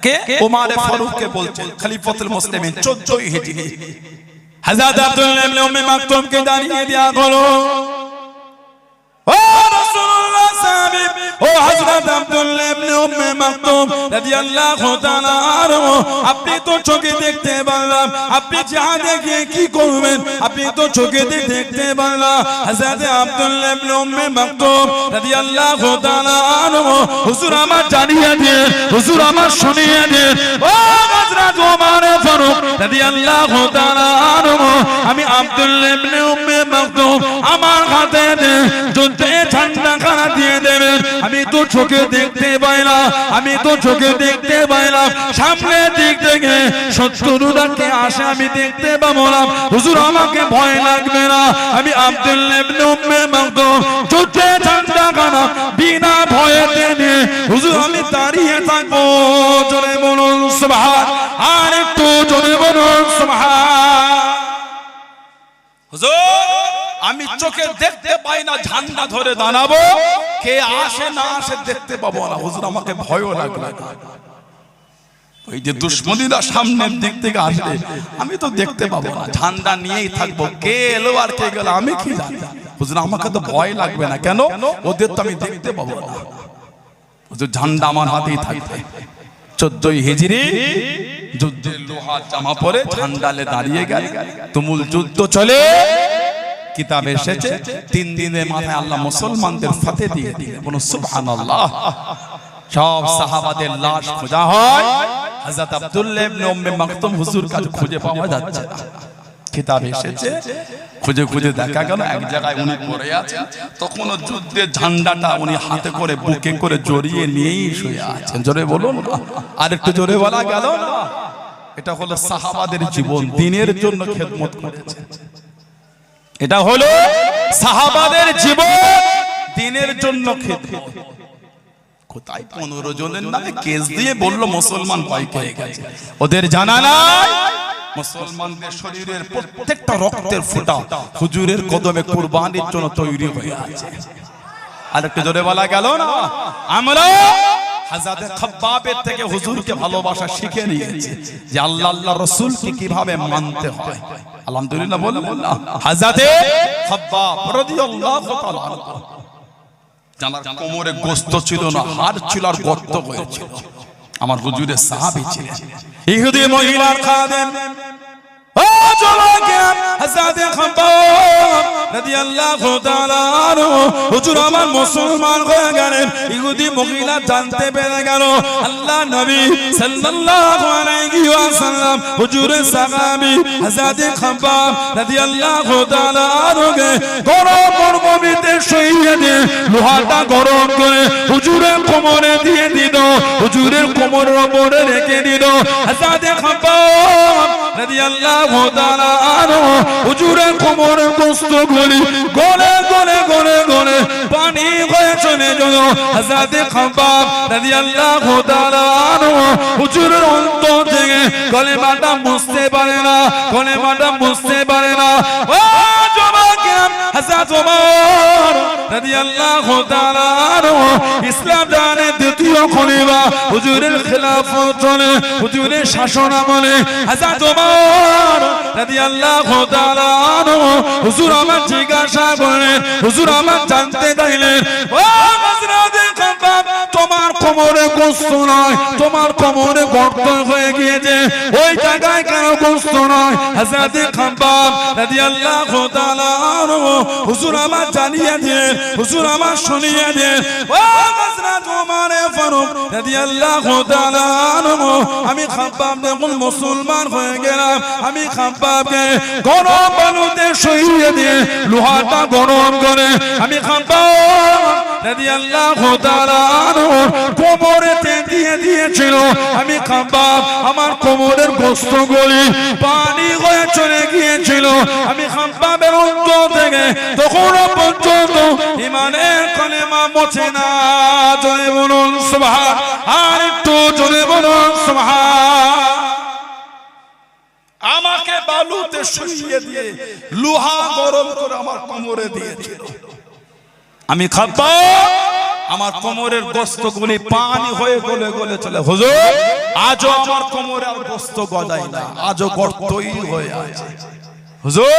কে? ওমর ফারুক কে বলছেন, খলিফাতুল মুসলিমিন 14 হিজরি। হযরত আব্দুল্লাহ ইবনে উম্মে মাকতুম কে দাঁড়িয়ে দেয়া হলো, ও রাসূলুল্লাহ সাহাবী, ও হযরত আব্দুল্লাহ ইবনে উম্মে মাকতুম রাদিয়াল্লাহু তাআলা আনহু, আপনি তো চোখে দেখতে পারলাম, আপনি জিহাদে গিয়ে কি করবেন, আপনি তো চোখে দেখতে পারলাম। হযরত আব্দুল্লাহ ইবনে উম্মে মাকতুম রাদিয়াল্লাহু তাআলা আনহু, হুজুর আমার জানিয়ে দিন, হুজুর আমার শুনিয়ে দিন, ও হযরত ওমর ফারুক রাদিয়াল্লাহু তাআলা আনহু, আমি আব্দুল্লাহ ইবনে উম্মে মাকতুম আমার হাতে যুদ্ধে ঝান্ডা খানা দিয়ে দেবেন। আমি তো চোখে দেখতে পাই না, আমি তো চোখে দেখতে পাই না, সামনের দিক থেকে শত্রুরাকে আসে আমি দেখতে পাবো না। হুজুর আমাকে ভয় লাগবে না, আমি আব্দুল্লাহ ইবনে উম্মে মাকতুম যুদ্ধে ঝান্ডা খানা বিনা ভয়েতে নিয়ে হুজুর আমি দাঁড়িয়ে থাকবো। জোরে বলুন সুবহান, আর একটু জোরে বলুন সুবহান। হুজুর আমি চোখে দেখতে পাই না, ঝান্ডা ধরে দাঁড়াবো, কে আসে না আসে দেখতে পাবো না। হুজুর আমাকে ভয়ও লাগবে না, ওই যে দুশমনীরা সামনের দিক থেকে আসবে আমি তো দেখতে পাবো না, ঝান্ডা নিয়েই থাকবো, কে এলো আর কে গেল আমি কি জানি। হুজুর আমাকে তো ভয় লাগবে না, কেন? ওদের তো আমি দেখতে পাবো না। হুজুর ঝান্ডা আমার হাতেই থাকবে। 14 হিজরি যুদ্ধের লোহার জামা পরে ঝান্ডালে দাঁড়িয়ে গেল, তুমুল যুদ্ধ চলে। কিতাব এসেছে 3 দিনের মাথায় আল্লাহ মুসলমানদের ফাতে দিয়ে দিলেন। বলুন সুবহানাল্লাহ। সব সাহাবাদের লাশ খোঁজা হয়, হযরত আব্দুল্লাহ ইবনে উম্মে মাকতুম হুজুর কাছে খুঁজে পাওয়া যাচ্ছে না। কিতাব এসেছে খুঁজে খুঁজে দেখা গেল এক জায়গায় উনি পড়ে আছেন, তখন যুদ্ধের ঝান্ডাটা উনি হাতে করে বুকে করে জড়িয়ে নিয়েই শুয়ে আছেন। জোরে বলুন, আর একটু জোরে বলা গেল না? এটা হলো সাহাবাদের জীবন, দ্বীনের জন্য খেদমত করেছে। এটা হলো সাহাবাদের জীবন, দ্বীনের জন্য খেদমত। কোথায় 15 জনের নামে কেস দিয়ে বলল মুসলমান ভয় পেয়ে গেছে। ওদের জানা নাই মুসলমানদের শরীরের প্রত্যেকটা রক্তের ফোঁটা হুজুরের কদমে কুরবানির জন্য তৈরি হয়ে আছে। আর একটু জোরে বলা গেল না? আমরা হযরত খাব্বাবের থেকে হুজুরকে ভালোবাসা শিখে নিয়েছি যে আল্লাহ আল্লাহ রাসূলকে কিভাবে মানতে হয়। আলহামদুলিল্লাহ বলুন। হযরত খাব্বাব রাদিয়াল্লাহু তাআলা জানার কোমরে গোশত ছিল না, হাড় ছিল আর গর্ত হয়েছিল। আমার হুজুরের সাহাবী ছিলেন, ইহুদি মহিলার খাদেম। ও জওয়ান হযরত খাব্বাব রাদিয়াল্লাহু তাআলা আনহু, হুজুর আমার মুসলমান হয়ে গেলেন। ইহুদি মহিলা জানতে পেরে গেল আল্লাহ নবী সাল্লাল্লাহু আলাইহি ওয়াসাল্লাম হুজুরের সাহাবী হযরত খাব্বাব রাদিয়াল্লাহু তাআলা আনহুকে গরম মরুভূমিতে শুইয়ে দিয়ে লোহাটা গরম করে হুজুরের কোমরে দিয়ে দিল, হুজুরের কোমরের উপরে রেখে দিল। হযরত খাব্বাব রাদিয়াল্লাহু তাআলা আনহু হুজুরের কোমরের গোশত গলে গলে গলে গলে গলে পানি হয়ে চলে গেল। হযরত খাব্বাব রাদিয়াল্লাহু তাআলা আনহু হুজুরের অন্তর থেকে কলেমাটা মুছতে পারে না, কলেমাটা মুছতে পারে না। ও জওয়ান হযরত ওমর রাদিয়াল্লাহু তাআলা আনহু ইসলাম দানের দ্বিতীয় খলিফা, হুজুরের খেলাফত চলে, হুজুরের শাসন আমলে হযরত ওমর রাদিয়াল্লাহু তাআলা আনহু হুজুর আমার জিজ্ঞাসা করলেন, হুজুর আমার জানতে চাইলেন, ও হযরত খাব্বাব তোমার কোমরে গোশত নয়, তোমার কোমরে গর্ত হয়ে গিয়েছে, ওই জায়গায় কেন গোশত নয়? হযরত খাব্বাব রাদিয়াল্লাহু তাআলা আনহু হুজুর আমার জানিয়ে দিলেন, হুজুর আমার শুনিয়ে দিলেন, ও হযরত ওমর ফারুক রাদিয়াল্লাহু তাআলা আনহু আমি খাব্বাব যখন মুসলমান হয়ে গেলাম, আমি খাব্বাবকে গরম বালুতে শুইয়ে দিয়ে লোহাটা গরম করে আমি খাব্বাব রাদিয়াল্লাহু তাআলা আনহু কোমরেতে দিয়ে দিয়েছিল। আমি খাব্বাব আমার কোমরের গোশত গলি পানি হয়ে চলে গিয়েছিল। আমি খাব্বাবের অন্তর থেকে তখনও পর্যন্ত ঈমানের কালেমা মোছে না। জোরে বলুন সুবহান, আর একটু জোরে বলুন সুবহান। আমাকে বালুতে শুইয়ে দিয়ে লোহা গরম করে আমার কোমরে দিয়েছিল। আমি খাব্বাব আমার কোমরের গোশতগুলি পানি হয়ে গলে গলে চলে। হুজুর আজও আমার কোমরে আর গোশত গজায় না, আজও গর্তই হয়ে আছে। হুজুর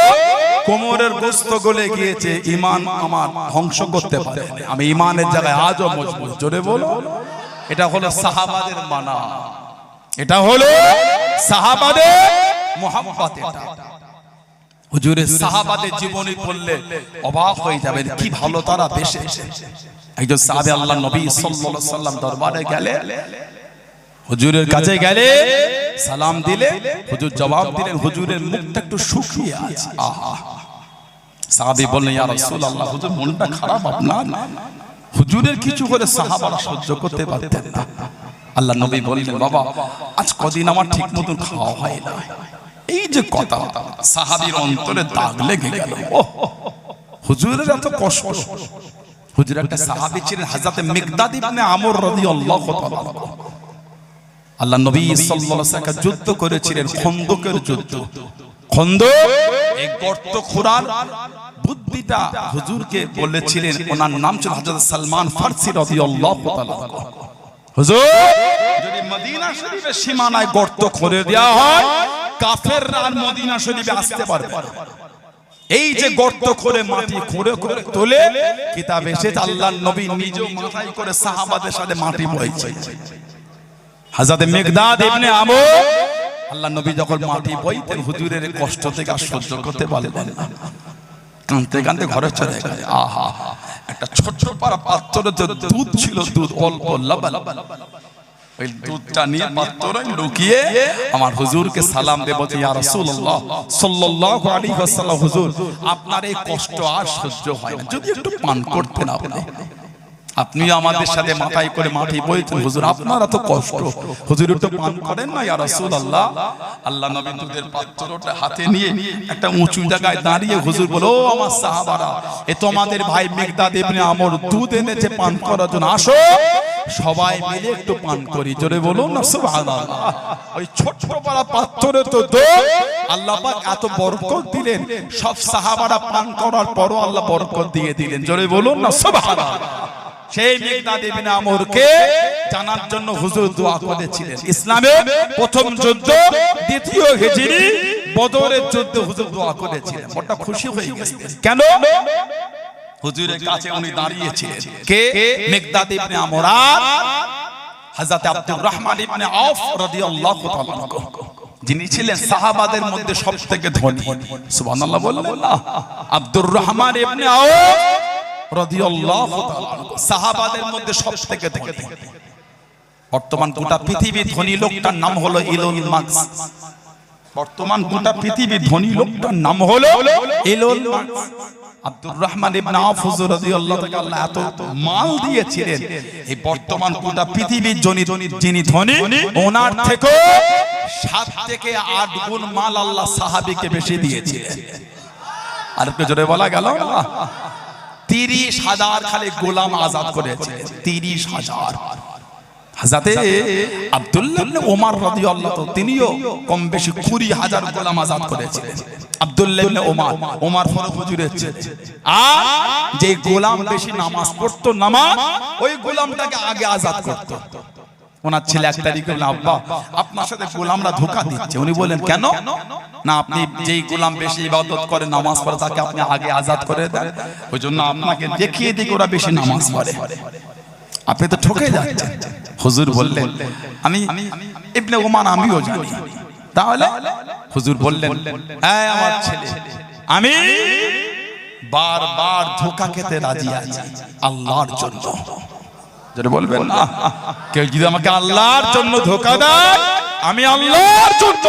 কোমরের গোশত গলে গিয়েছে, ঈমান আমার ধ্বংস করতে পারে, আমি ঈমানের জায়গায় আজও মজবুত। জোরে বলো। এটা হলো সাহাবাদের মানা, এটা হলো সাহাবাদের মুহাব্বত। এটা হুজুরের সাহাবাদের জীবনী পড়লে অবাক হয়ে যাবেন, কি ভালো তারা বেসেছে। একজন সাহাবী আল্লাহ নবী সাল্লাল্লাহু আলাইহি ওয়াসাল্লাম দরবারে গেলে, হুজুরের কাছে গেলে সালাম দিলে হুজুর জবাব দিলেন, হুজুরের মুখটা একটু শুকিয়ে আছে। আহা, সাহাবী বললেন, ইয়া রাসূলুল্লাহ, হুজুর মনটা খারাপ আপনার? হুজুরের কিছু করে সাহাবারা সহ্য করতে পারতেন না। আল্লাহ নবী বললেন, বাবা আজ কদিন আমার ঠিক মতন খাওয়া হয় না। এই যে কথা, সাহাবীর অন্তরে দাগ লেগে গেল। হুজুরের এত কষ্ট। হুজুর একটা সাহাবী ছিলেন হযরত মিকদাদ ইবনে আমর রাদিয়াল্লাহু তাআলা। আল্লাহ নবী সাল্লাল্লাহু আলাইহি ওয়াসাল্লাম যুদ্ধ করেছিলেন, খন্দকের যুদ্ধ। খন্দক এই গর্ত খোঁড়ার বুদ্ধিটা হুজুরকে বলেছিলেন, ওনার নাম ছিল হযরত সালমান ফারসি রাদিয়াল্লাহু তাআলা। হুজুর যদি মদিনা শরীফের সীমানায় গর্ত খুঁড়ে দেওয়া হয়, কাফেররা আর মদিনা শরীফে আসতে পারবে না। এই যে গর্ত করে মাটি খুঁড়ে খুঁড়ে তোলে, কিতাবে এসেছে আল্লাহর নবী নিজে মাথায় করে সাহাবাদের সাথে মাটি বইছে। হযরত মিকদাদ ইবনে আমর, আল্লাহর নবী যখন মাটি বইতেন, হুজুরের কষ্ট থেকে আর সহ্য করতে পারলেন না, কাঁদতে কাঁদতে ঘরে চলে গেলেন। আহা, একটা ছোট পারা পাত্রে দুধ ছিল, দুধ অল্প লবণ, ওই দুধটা নিয়ে পাত্রে লুকিয়ে আমার হুজুরকে সালাম দেব, ইয়া রাসূলুল্লাহ সাল্লাল্লাহু আলাইহি ওয়াসাল্লাম, হুজুর আপনার এই কষ্ট আর সহ্য হয় না, যদি একটু পান করতেন আপনি। আপনি আমাদের সাথে মাথায় করে মাটি বইতেন, হুজুর আপনারা তো কষ্ট, হুজুর একটু পান করেন না ইয়া রাসূলুল্লাহ। আল্লাহ নবী দুধের পাত্রটা হাতে নিয়ে একটা উঁচু জায়গায় দাঁড়িয়ে হুজুর বলো, আমার সাহাবারা, এ তোমাদের ভাই মিকদাদ ইবনে আমর দুধ এনেছে পান করার জন্য, আসো সবাই মিলে একটু পান করি। জোরে বলুন না সুবহানাল্লাহ। ওই ছোট পারা পাত্রে তো দুধ, আল্লাহ পাক এত বরকত দিলেন, সব সাহাবারা পান করার পরও আল্লাহ বরকত দিয়ে দিলেন। জোরে বলুন না সুবহানাল্লাহ। সেই মিকদাদ ইবনে আমরকে জানার জন্য হুজুর দোয়া করেছিলেন। ইসলামের প্রথম যুদ্ধ, দ্বিতীয় হিজরি বদরের যুদ্ধে হুজুর দোয়া করেছিলেন। বড় খুশি হয়ে গেছে। কেন? হুজুরের কাছে উনি দাঁড়িয়েছিলেন, কে? মিকদাদ ইবনে আমর আর হযরত আব্দুর রহমান ইবনে আওফ রাদিয়াল্লাহু তাআলা, যিনি ছিলেন সাহাবাদের মধ্যে সবথেকে ধনী। সুবহানাল্লাহ বললেন না? আব্দুর রহমান ইবনে আওফ রাদিয়াল্লাহু তাআলা সাহাবাদের মধ্যে সবথেকে ধনী। বর্তমান গোটা পৃথিবীর ধনী লোকটার নাম হলো ইলন মাস্ক। বর্তমান গোটা পৃথিবীর ধনী লোকটার নাম হলো ইলন মাস্ক। আব্দুর রহমান ইবনে আওফ হুজুর রাদিয়াল্লাহু তাআলা এত মাল দিয়েছিলেন, এই বর্তমান গোটা পৃথিবীর যিনি ধনী, ওনার থেকে 7 থেকে 8 গুণ মাল আল্লাহ সাহাবীকে বেশি দিয়েছিলেন। আর একটু জোরে বলা গেল না? 30,000 খালি গোলাম আজাদ করেছে, 30,000। হযরতে আব্দুল্লাহ ইবনে ওমর রাদিয়াল্লাহু তাআলা, তিনিও কম বেশি 20,000 গোলাম আজাদ করেছিলেন। আব্দুল্লাহ ইবনে ওমর ফারুক হুজুরের ছেলে। আর যে গোলাম বেশি নামাজ পড়তো, নামাজ ওই গোলামটাকে আগে আজাদ করতো। ওনার ছেলে এক তারিখ বললেন, আব্বা আপনার সাথে গোলামরা ধোঁকা দিচ্ছে। উনি বলেন, কেন? না, আপনি যেই গোলাম বেশি ইবাদত করে, নামাজ পড়ে, তাকে আপনি আগে আজাদ করে দেন, ওই জন্য আপনাকে দেখিয়ে দিই ওরা বেশি নামাজ পড়ে, আপনি তো ঠকে যাচ্ছেন। হুজুর বললেন, আমি ইবনে ওমর আমিও জানি। তাহলে হুজুর বললেন, এই আমার ছেলে, আমি বারবার ধোঁকা খেতে রাজি আছি আল্লাহর জন্য। যেটা বলবেন না, কেউ যদি আমাকে আল্লাহর জন্য ধোঁকা দেয়, আমি আল্লাহর জন্য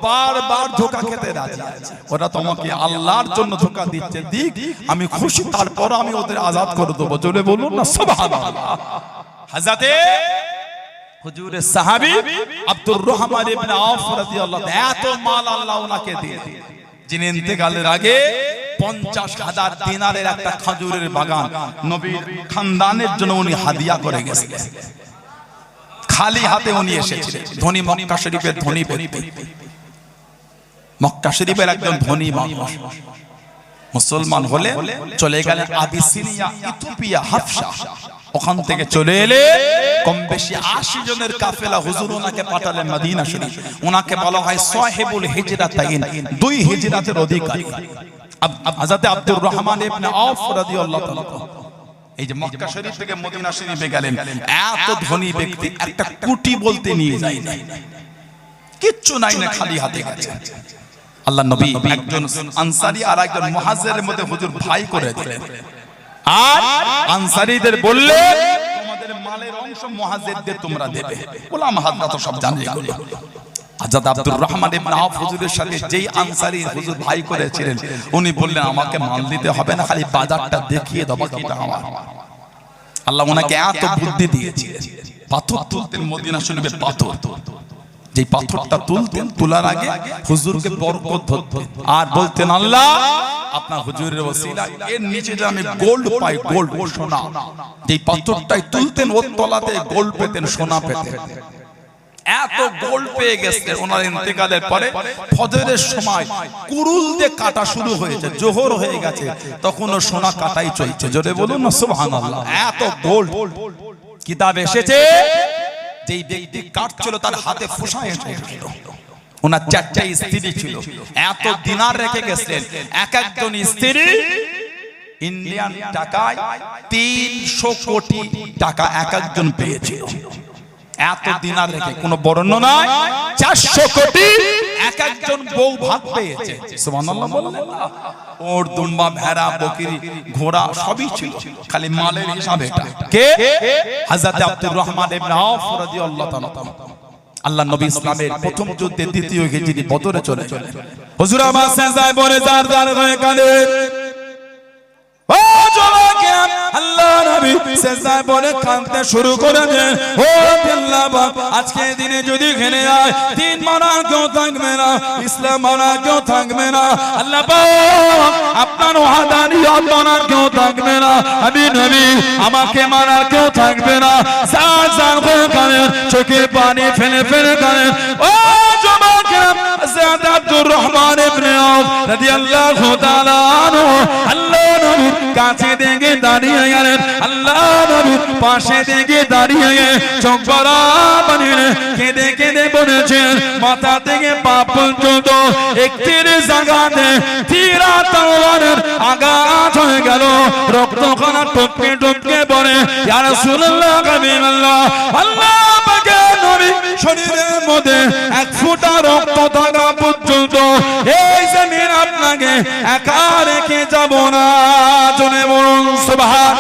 বারবার ধোঁকা খেতে রাজি আছি। ওরা তোমাকে আল্লাহর জন্য ধোঁকা দিচ্ছে, দিক, আমি খুশি, তারপর আমি ওদের আজাদ করে দেবো। জোরে বলুন না সুবহানাল্লাহ। হযরতে হুজুরের সাহাবী আব্দুর রহমান ইবনে আওফ রাদিয়াল্লাহু তাআলা, এত মাল আল্লাহ ওনাকে দিয়ে, যিনি ইন্তেকালের আগে 50,000 দিনারের একটা খেজুরের বাগান নবীর খানদানের জন্য উনি হাদিয়া করে গেছিলেন। খালি হাতে উনি এসেছিলেন। ধনী, মক্কা শরীফের ধনী ব্যক্তি, মক্কা শরীফের একজন ধনী মানুষ। মুসলমান হলে চলে গেলেন আবিসিনিয়া, ইথিওপিয়া, হাবশা। ওখান থেকে চলে এলে কম বেশি 80 জনের কাফেলা হুজুর ওনাকে পাঠালেন মদিনা শরীফ। ওনাকে বলা হয় সাহেবুল হিজরাতাইন, 2 হিজরাতের অধিকারী হযরত আব্দুর রহমান ইবনে আওফ রাদিয়াল্লাহু তাআলা। এই যে মক্কা শরীফ থেকে মদিনা শরীফে গেলেন, এত ধনী ব্যক্তি একটা কুটি বলতে নিয়ে যায়নি, কিচ্ছু নাই না, খালি হাতে গেছে। আল্লাহ নবী একজন আনসারী আর একজন মুহাজিরের মধ্যে হুজুর ভাই করে দিলেন, আর আনসারীদের বললেন তোমাদের মালের অংশ মুহাজিরদের তোমরা দেবে। ওলামা হাজরাত সব জানে এগুলো। হযরত আব্দুর রহমান ইবনে আওফ হুজুরের সাথে যেই আনসারী হুজুর ভাই করেছিলেন, উনি বললেন আমাকে মাল দিতে হবে না, খালি বাজারটা দেখিয়ে দাও, বাকিটা আমার। আল্লাহ ওনাকে এত বুদ্ধি দিয়েছিলেন, পাথর তুলতেন মদিনা শরীফের পাথর, যে পাথরটা তুলতেন, তোলার আগে হুজুরকে বরকত ধরতেন আর বলতেন আল্লাহ আপনার হুজুরের ওসিলা এর নিচে যে আমি গোল্ড পাই, গোল্ড সোনা, যে পাথরটাই তুলতেন ওর তলাতে গোল্ড পেতেন, সোনা পেতেন। এত গোল্ড পেয়ে গেছেন। ওনার ইন্তেকালের পরে ফজরের সময় কুরুল দিয়ে কাটা শুরু হয়েছে, জোহর হয়ে গেছে, তখনও সোনা কাটাই চলছে। জোরে বলুন না সুবহানাল্লাহ। এত গোল্ড। কিতাব এসেছে যেই ব্যক্তি কাটছিল তার হাতে ফোঁসা এসেছিল। ওনার 4টা স্ত্রী ছিল, এত দিনার রেখে গেছেন। এক একজন স্ত্রী ইন্ডিয়ান টাকায় 300 কোটি টাকা এক একজন পেয়েছিল। এত দিনার রেখে, কোনো বর্ণনা নাই, 400 কোটি এক একজন বউ ভাগ পেয়েছে। সুবহানাল্লাহ বলেন। ওর দুম্বা, ভেড়া, বকরি, ঘোড়া সবই ছিল, খালি মালের হিসাব এটা। কে? হযরত আব্দুর রহমান ইবনে আওফ রাদিয়াল্লাহু তাআলা। আল্লাহ নবী ইসলামের প্রথম যুদ্ধে দ্বিতীয় হিজরি বদরে চলে গেলেন। হুজুর আমার সেজদায় পড়ে জার জার হয়ে কাঁদেন। ও জওয়াকে আল্লাহ নবী সেজদায় পড়ে কাঁদতে শুরু করে দেন। ও আল্লাহ পাক, আজকে দিনে যদি ঘেনে যায়, দিন মানা কেউ থাকবে না, ইসলাম মানা কেউ থাকবে না। আল্লাহ পাক আপনার ওয়াহদানিয়ত মানা কেউ থাকবে না। আমি নবী আমাকে মানা কেউ থাকবে না। জার জার হয়ে কাঁদেন, চোখে পানি ফেলে ফেলে কাঁদেন। ও জওয়াকে হযরত আব্দুর রহমান ইবনে আওফ রাদিয়াল্লাহু তাআলা আনহু আল্লাহ নবী কাছে দেখে দাঁড়িয়ে গেলেন। আল্লাহ নবী পাশে দেখে দাঁড়িয়ে চোখ ভরা পানি কেঁদে কেঁদে বলেছেন, মাথা থেকে পা পর্যন্ত 31 জায়গাতে তীরা তলোয়ারের আঘাত হয়ে গেল। রক্তখানা টপকে টপকে পড়ে। ইয়া রাসূলুল্লাহ, হাবিবাল্লাহ, আল্লাহ পাকের নবী শরীরের মধ্যে 1 ফোঁটা রক্ত থাকা পর্যন্ত এই জমিন আপনাকে একা রেখে যাব না। জোরে বলুন সুবহান।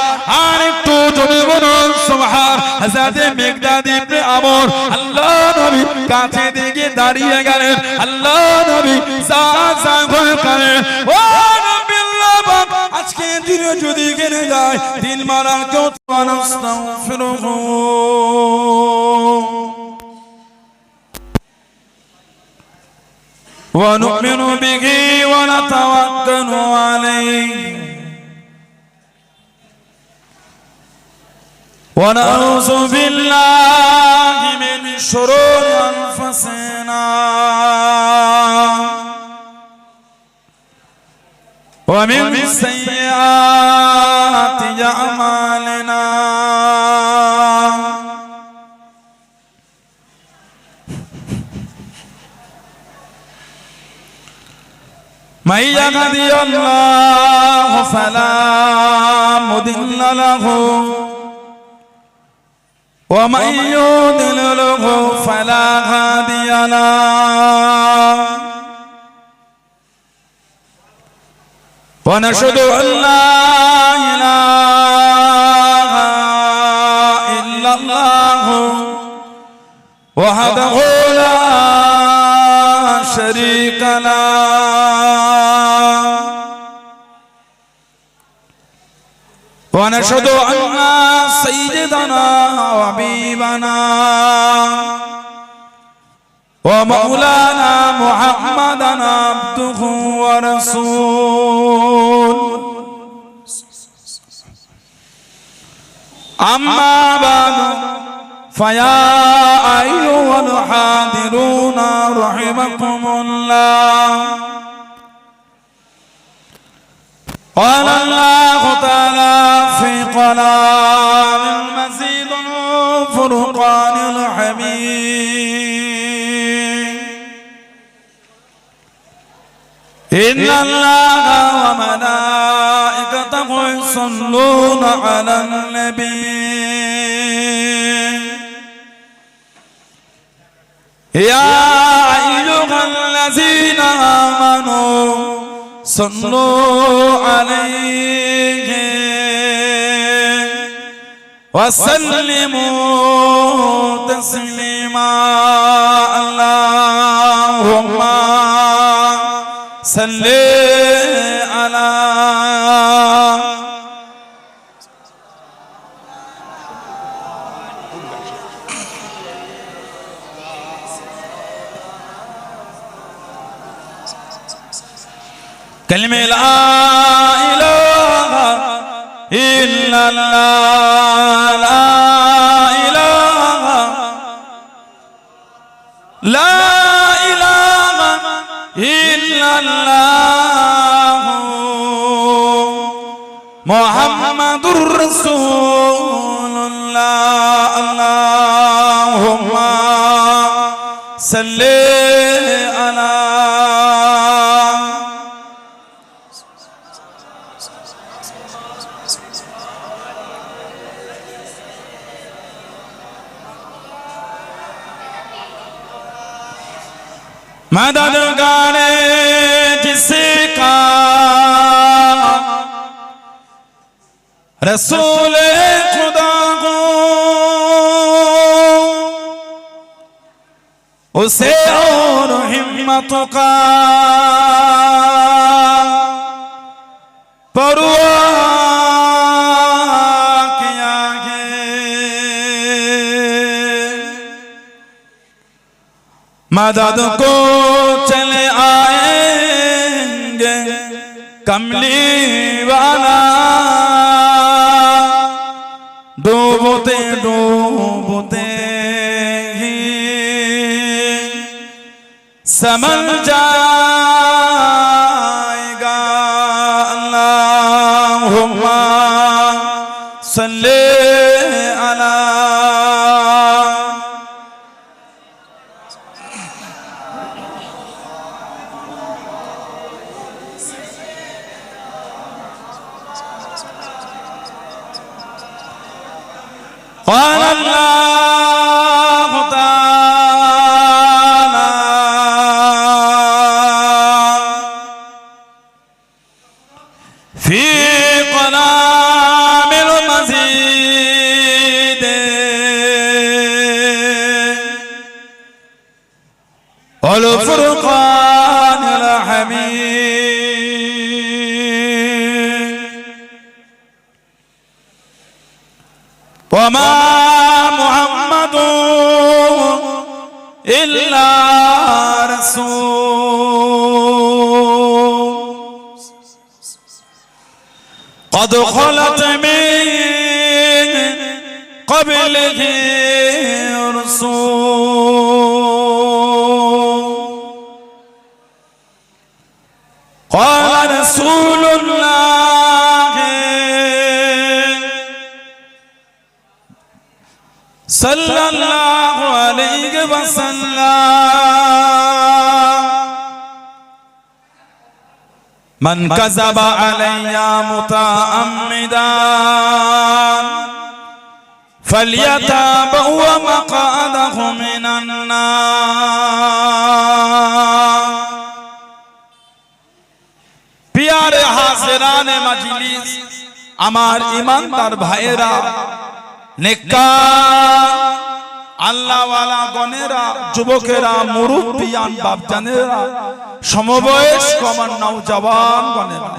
আর একটু জোরে বলুন সুবহান। হযরত মিকদাদ ইবনে আমর আল্লাহ নবী কাছে দিকে দাঁড়িয়ে গেলেন। আল্লাহ নবী সাজা করে কানে, ও নবী আল্লাহ পাক, আজকে দিনে যদি গেলে যায়, দিন মারা কেউ আস্তাগফিরুহু ওয়া নু'মিনু বিহি ওয়া নাতাওয়াক্কালু আলাইহি ونعوذ بالله من شرور أنفسنا ومن سيئات أعمالنا من يهده الله فلا مضل له ومن يضلله فلا هادي له ونشهد أن لا إله إلا الله وحده لا شريك له ونشهد أن سيدنا وحبيبنا ومولانا محمدا عبده ورسوله أما بعد فيا أيها الحاضرون رحمكم الله قال الله تعالى في الغلام المزيد الفرقان الحميد إن الله وملائكته يصلون على النبي يا أيها الذين آمنوا صلوا عليه وسلموا تسليما اللهم صل على كلمة لا إله إلا الله لا إله إلا الله محمد رسول الله اللهم صل على मदद गाने जिसका रसूल खुदा को उसे और हिम्मत का परवाह किया है मदद को चले आएंगे कमली वाला डूबते डूबते ही समझ जाएगा अल्लाहुम्मा सल्ले अला قال الله تعالى في كلام المزيد والفرقان الحميد وما محمد إلا رسول قد خلت من قبله رسول قال رسول الله صلى الله عليه وسلم من كذب علي متعمدا فليتبوأ مقعده من النار प्यारे हाज़िराने मजलिस আমার ইমানদার ভাইয়েরা নেককার আল্লাহওয়ালা গণেরা যুবকেরা মুরব্বিয়ান বাপজানেরা সমবয়স্ক আমার নওজওয়ান গণেরা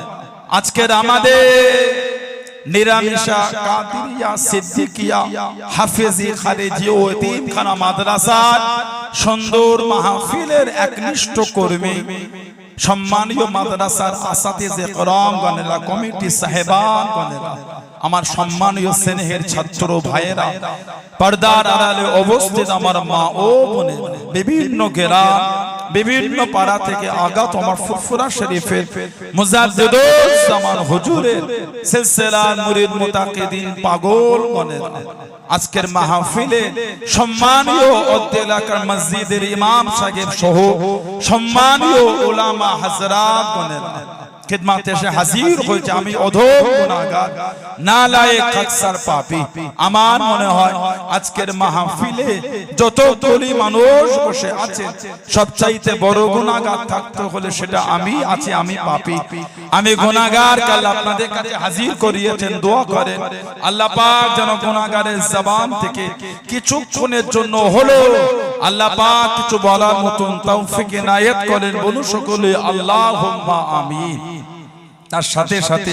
আজকের আমাদের নিরামিষা কাদিরিয়া সিদ্দিকিয়া হাফেজি খারেজি ও এতিমখানা মাদ্রাসার সুন্দর মাহফিলের একনিষ্ঠ কর্মী সম্মানীয় মাদ্রাসার আসাতিজে کرام গণেরা কমিটি সাহেবান গণেরা আমার সম্মানীয় স্নেহের ছাত্র ভাইয়েরা পর্দার আড়ালে অবস্থিত আমার মা ও বোনেরা বিভিন্ন গ্রাম বিভিন্ন পাড়া থেকে আগত আমার ফুরফুরা শরীফের মুজাদ্দিদুস জামান হুজুরের সিলসিলার মুরিদ মুতাকিদিন পাগলগণের আজকের মাহফিলে সম্মানীয় অত্র এলাকার মসজিদের ইমাম সাহেব সহ সম্মানীয় উলামা হযরতগণের খিদমতে এসে হাজির হয়েছে। আমি অধম গুনাহগার, নালায়েক, আকসার পাপী। আমার মনে হয় আজকের মাহফিলে যতগুলি মানুষ বসে আছে সবচাইতে বড় গুনাহগার থাকতে হলে সেটা আমি আছি, আমি পাপী, আমি গুনাহগার। কাল আপনাদের কাছে হাজির করিয়েছেন, দোয়া করেন আল্লাহ পাক যেন গুনাহগারের জবান থেকে কিছুক্ষণের জন্য হলো আল্লাহ পাক কিছু বলার মতন তৌফিক ইনায়েত করেন। বলুন সকলে আল্লাহুম্মা আমিন। তার সাথে সাথে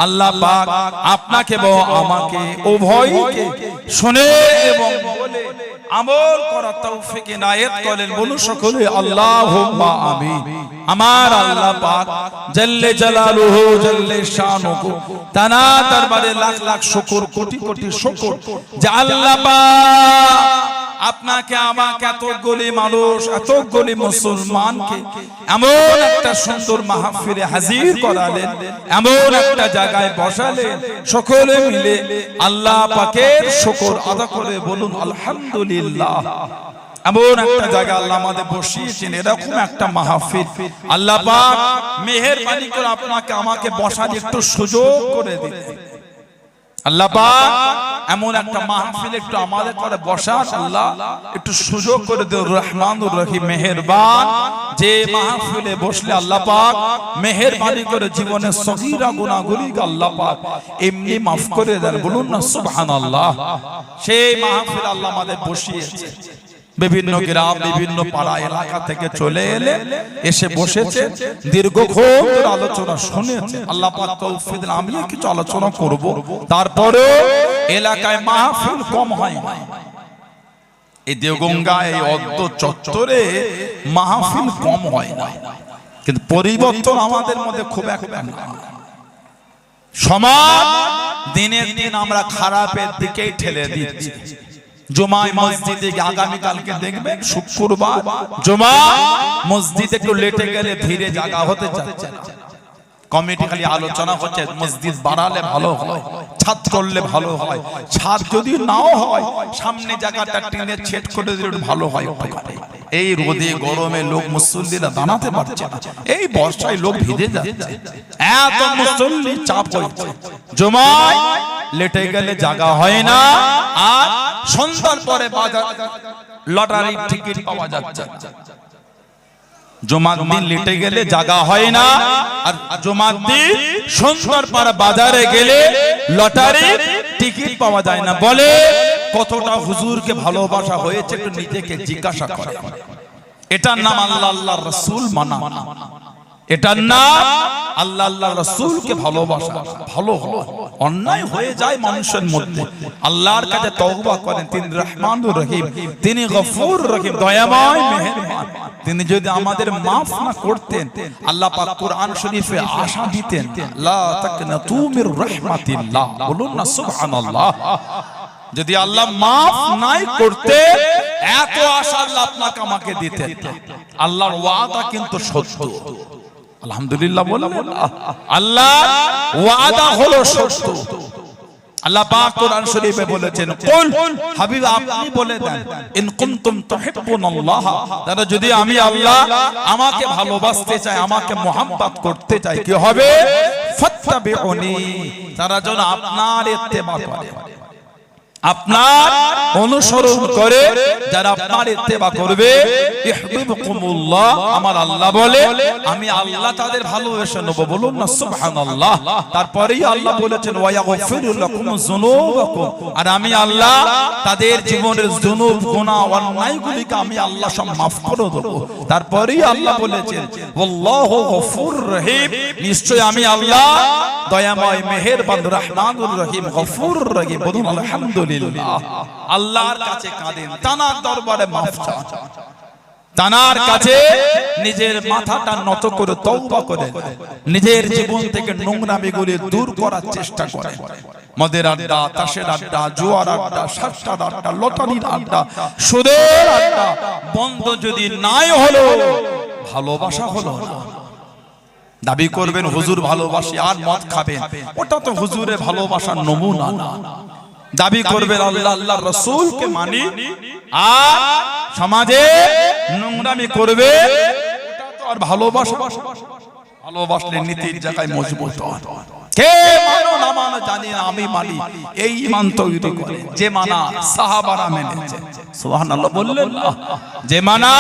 আল্লাহ পাক আপনাকে এবং আমাকে উভয়কে শুনে এবং বলে আমল করার তৌফিক ইনায়েত করেন। বলুন সকলে আল্লাহুম্মা আমিন। আমার আল্লাহ পাক জাল্লে জালালুহু জাল্লে শানুহু তানা দরবারে লাখ লাখ শুকর, কোটি কোটি শুকর যে আল্লাহ পাক আপনাকে আমাকে এতগুলি মানুষ, এতগুলি মুসলমানকে এমন একটা সুন্দর মাহফিলে হাজির করালেন, এমন একটা জায়গায় বসালেন, সকলে মিলে আল্লাহ পাকের শুকর আদা করে বলুন আলহামদুলিল্লাহ। এমন একটা জায়গা আল্লাহ আমাদের বসিয়েছেন, এরকম একটা মাহফিল আল্লাহ পাক মেহেরবানি করে আপনাকে আমাকে বসার একটু সুযোগ করে দিন। আল্লাহ পাক এমন একটা মাহফিল একটু আমাদের করে বসার আল্লাহ একটু সুযোগ করে দেন। রহমানুর রহিম মেহেরবান, যে মাহফিলে বসলে আল্লাহ পাক মেহেরবানি করে জীবনের সগীরা গুনাহগুলিকে আল্লাহ পাক এমনি মাফ করে দেন। বলুন না সুবহানাল্লাহ। সেই মাহফিল আল্লাহ আমাদের বসিয়েছে। বিভিন্ন গ্রাম, বিভিন্ন পাড়া এলাকা থেকে চলে এলে এসে বসেছে, দীর্ঘক্ষণ ধরে আলোচনা শুনেছে। আল্লাহ পাক তৌফিক দিন আমি কিছু আলোচনা করব। তারপরে এলাকায় মাহফিল কম হয় না। এই দেওগঙ্গা, এই অদ্দ চত্বরে মাহফিল কম হয় না, কিন্তু পরিবর্তন আমাদের মধ্যে খুব একটা না। সমাজ দিনের দিন আমরা খারাপের দিকেই ঠেলে দিচ্ছি। জুমায় মসজিদে আগামী কালকে দেখবেন শুক্রবার জুমা মসজিদে একটু লেটে গেলে ভিড়ে জায়গা হতে যাচ্ছে। কমিটি খালি আলোচনা হচ্ছে মসজিদ বাড়ালে ভালো হয়, ছাদ করলে ভালো হয়, ছাদ যদি নাও হয় সামনে জায়গাটা টিনের ছেদ করে দিলে ভালো হয়। এই রোদে গরমে লোক মুসল্লিরা দাঁড়াতে পারছে না, এই বর্ষায় লোক ভিজে যাচ্ছে, এত মুসল্লি চাপ হচ্ছে। জুমায় লেটে গেলে জায়গা হয় না, আর সন্ধ্যার পরে বাজার লটারির টিকিট পাওয়া যাচ্ছে। জুমার দিন লেটে গেলে জায়গা হয় না, আর জুমার দিন সন্ধ্যার পরে বাজারে গেলে লটারির টিকিট পাওয়া যায় না। বলে কতটা হুজুরকে ভালোবাসা হয়েছে একটু নিজেকে জিজ্ঞাসা করে। এটার নাম আল্লাহ আল্লাহর রাসূল মানা, এটার নাম আল্লাহ আল্লাহর রাসূলকে ভালোবাসা। ভালো হয়, অন্যায় হয়ে যায় মানুষের মধ্যে, আল্লাহর কাছে তওবা করেন। তিনি রহমানুর রহিম, তিনি গফুর রহিম, দয়াময় মেহেরবান। তিনি যদি আমাদের মাফ না করতেন, আল্লাহ পাক কুরআন শরীফে আশা দিতেন লা তাকনাতু মির রাহমাতিল্লাহ। বলুন না সুবহানাল্লাহ। যদি আল্লাহ মাফ নাই করতে, এত আশা আল্লাহ আপনাকে আমাকে দিতেন। আল্লাহর ওয়াদা কিন্তু সত্য। আলহামদুলিল্লাহ বলেন, আল্লাহর ওয়াদা হলো সত্য। আল্লাহ পাক কোরআন শরীফে বলেছেন, কুল হাবিব আপনি বলে দেন, ইন কুনতুম তুহিব্বুনাল্লাহ, তারা যদি আমি আল্লাহ আমাকে ভালোবাসতে চাই, আমাকে মোহাব্বত করতে চাই, কি হবে? ফাত্তাবিউনি, তারা যেন আপনার ইত্তেবা করে, আপনার অনুসরণ করে। যারা আপনার ইত্তেবা করবে, ইহবিবকুমুল্লাহ, আমার আল্লাহ বলে আমি আল্লাহ তাদের ভালোবেসে নেব। বলুন না সুবহানাল্লাহ। তারপরেই আল্লাহ বলেছেন ওয়া ইয়াগফিরু লাকুম যুনুবাকুম, আর আমি আল্লাহ তাদের জীবনের যুনুব, গুনাহ, অন্যায়গুলিকে আমি আল্লাহ সব মাফ করে দেব। তারপরেই আল্লাহ বলেছেন আল্লাহু গফুর রহিম, নিশ্চয় আমি আল্লাহ দয়াময় মেহেরবান রহমানুর রহিম গফুর রহিম। বলুন আলহামদুলিল্লাহ। আল্লাহর কাছে কাঁদেন, তানার দরবারে মাফ চান, তানার কাছে নিজের মাথাটা নত করে তওবা করেন, নিজের জীবন থেকে নোংরামিগুলি দূর করার চেষ্টা করেন। মদের আড্ডা, তাসের আড্ডা, জুয়ার আড্ডা, সাতটার আড্ডা, লটারির আড্ডা, সুদের আড্ডা বন্ধ যদি নাই হলো, ভালোবাসা হলো না। দাবি করবেন হুজুর ভালোবাসি আর মদ খাবেন, ওটা তো হুজুরের ভালোবাসার নমুনা না। দাবি করবেন আল্লাহ আল্লাহ রাসূলকে মানি আর সমাজে নোংরামি করবে, ওটা তো আর ভালোবাসা। ভালোবাসলে নীতির জায়গায় মজবুত হয়। কে মানো না মানো জানি না, আমি মানি, এই ঈমান তৈরি করে। যে মানা সাহাবারা মেনেছে, সুবহানাল্লাহ বললেন না? যে মানা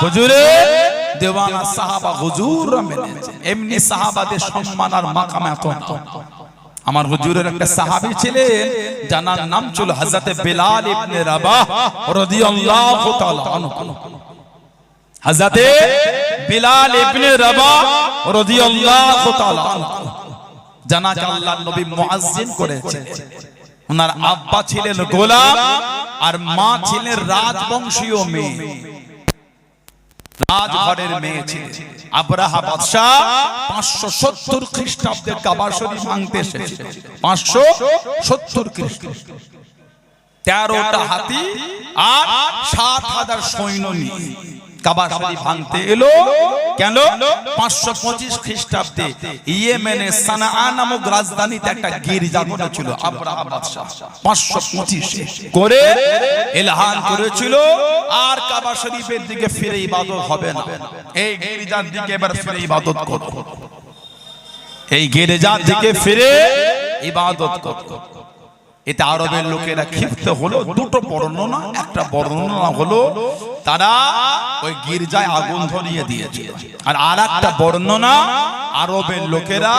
হুজুরের দেওয়ানা সাহাবা হুজুররা মেনেছে। এমনি সাহাবাদের সম্মান আর মাকাম এত না। আমার হুজুরের একটা সাহাবী ছিলেন, যার নাম ছিল হযরত বিলাল ইবনে রাবাহ রাদিয়াল্লাহু তাআলা আনহু। হযরত বিলাল ইবনে রাবাহ রাদিয়াল্লাহু তাআলা আনহু জানাজা আল্লাহর নবী মুয়াজ্জিন করেছেন। ওনার আব্বা ছিলেন গোলাম আর মা ছিলেন রাজবংশীয় মেয়ে, রাজঘরের মেয়ে ছিলেন। আবরাহা বাদশা 570 খ্রিস্টাব্দে কাবা শরীফ ভাঙতে এসেছে। 570 খ্রিস্টাব্দে 13টা হাতি আর 7000 সৈন্য নিয়ে কাবা শরীফ ভাঙতে এলো। কেন? 525 খ্রিস্টাব্দে ইয়েমেনে সানাআ নামক রাজধানীতে একটা গির্জা করেছিল আবরাহা বাদশা। 525 করে এলান করেছিল আর কাবা শরীফের দিকে ফিরে ইবাদত হবে না, এই গির্জার দিকে এবার ফিরে ইবাদত করো, এই গির্জার দিকে ফিরে ইবাদত করো। এতে আরবের লোকেরা ক্ষিপ্ত হলো। দুটো বর্ণনা, একটা বর্ণনা হলো তারা ওই গির্জায় আগুন ধরিয়ে দিয়েছিল, আর আরেকটা বর্ণনা আরবের লোকেরা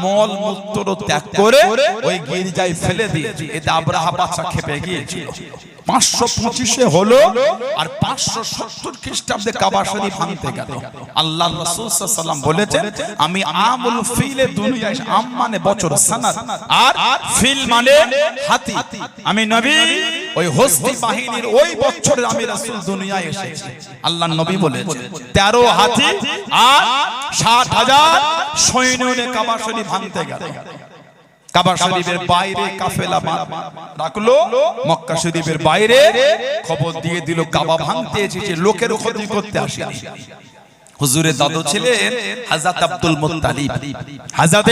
মল মূত্র ত্যাগ করে ওই গির্জায় ফেলে দিয়েছে। এতে আবরাহা বাদশা ক্ষেপে গিয়েছিল। 525 হলো আর 570 খ্রিস্টাব্দে কাবা শরীফ ভাঙতে গেল। আল্লাহর রাসূল সাল্লাল্লাহু আলাইহি ওয়াসাল্লাম বলেছেন, আমি আমুল ফিলে দুনিয়ায়, আম মানে বছর, সানাত আর ফিল মানে হাতি, আমি নবী ওই হস্তি বাহিনীর ওই বছরে আমি রাসূল দুনিয়ায় এসেছি। আল্লাহর নবী বলেছেন 13 হাতি আর 70,000 সৈন্য নিয়ে কাবা শরীফ ভাঙতে গেল। কাবা শরীফের বাইরে কাফেলা রাখলো, মক্কা শরীফের বাইরে খবর দিয়ে দিল কাবা ভাঙতে এসেছে, লোকের ক্ষতি করতে আসেনি। হুজুরের দাদু ছিলেন হযরত আব্দুল মুত্তালিব। হযরত